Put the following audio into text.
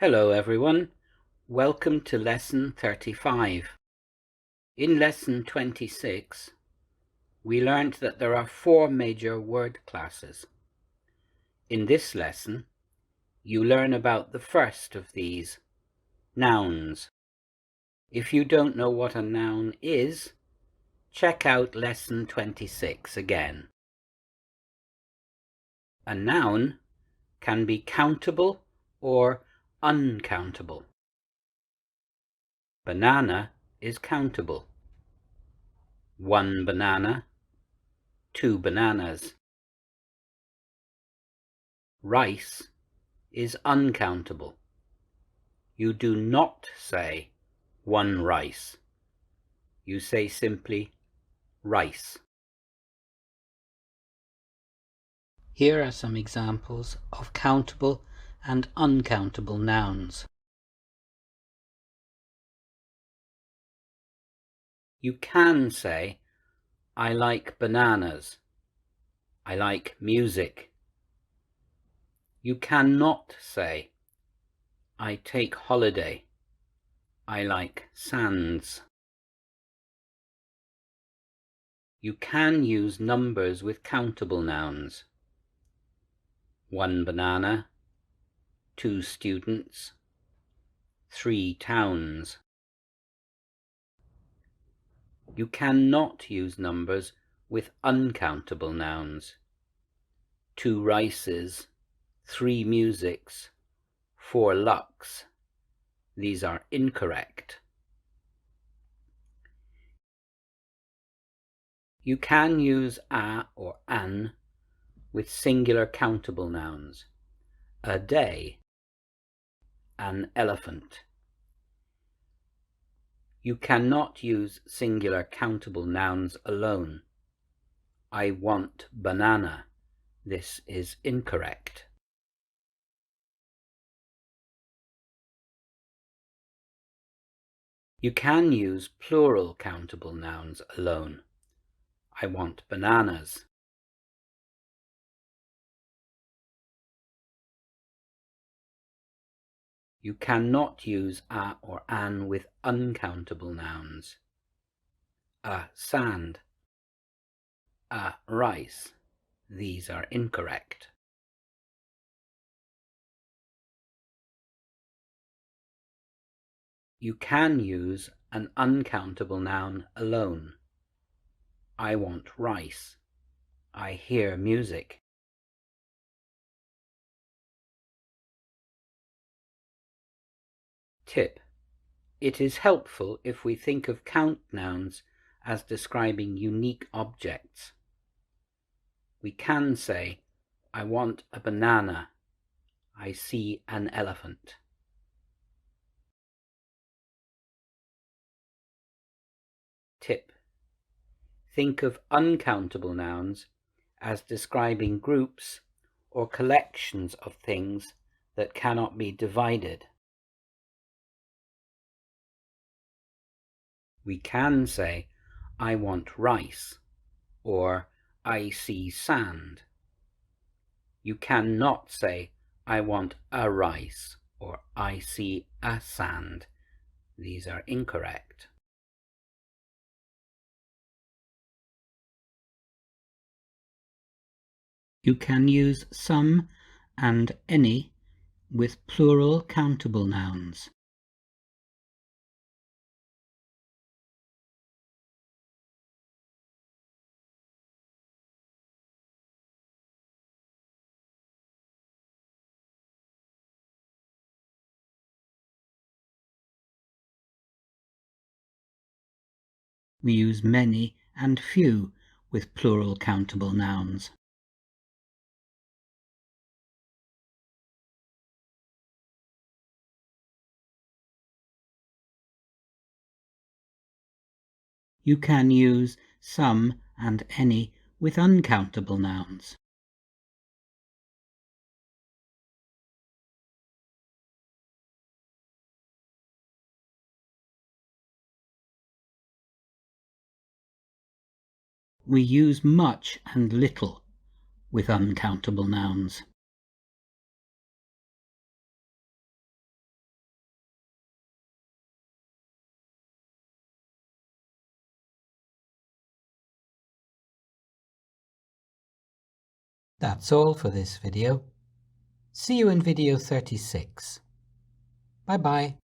Hello everyone, welcome to lesson 35. In lesson 26, we learned that there are 4 major word classes. In this lesson, you learn about the first of these, nouns. If you don't know what a noun is, check out lesson 26 again. A noun can be countable or uncountable. Banana is countable. 1 banana, 2 bananas. Rice is uncountable. You do not say 1 rice. You say simply rice. Here are some examples of countable and uncountable nouns. You can say, I like bananas. I like music. You cannot say, I take holiday. I like sands. You can use numbers with countable nouns. 1 banana, 2 students, 3 towns. You cannot use numbers with uncountable nouns. 2 rices, 3 musics, 4 lucks. These are incorrect. You can use a or an with singular countable nouns. A day, an elephant. You cannot use singular countable nouns alone. I want banana. This is incorrect. You can use plural countable nouns alone. I want bananas. You cannot use a or an with uncountable nouns. A sand, a rice. These are incorrect. You can use an uncountable noun alone. I want rice. I hear music. Tip: it is helpful if we think of count nouns as describing unique objects. We can say, I want a banana. I see an elephant. Tip: think of uncountable nouns as describing groups or collections of things that cannot be divided. We can say, I want rice, or I see sand. You cannot say, I want a rice, or I see a sand. These are incorrect. You can use some and any with plural countable nouns. We use many and few with plural countable nouns. You can use some and any with uncountable nouns. We use much and little with uncountable nouns. That's all for this video. See you in video 36. Bye-bye.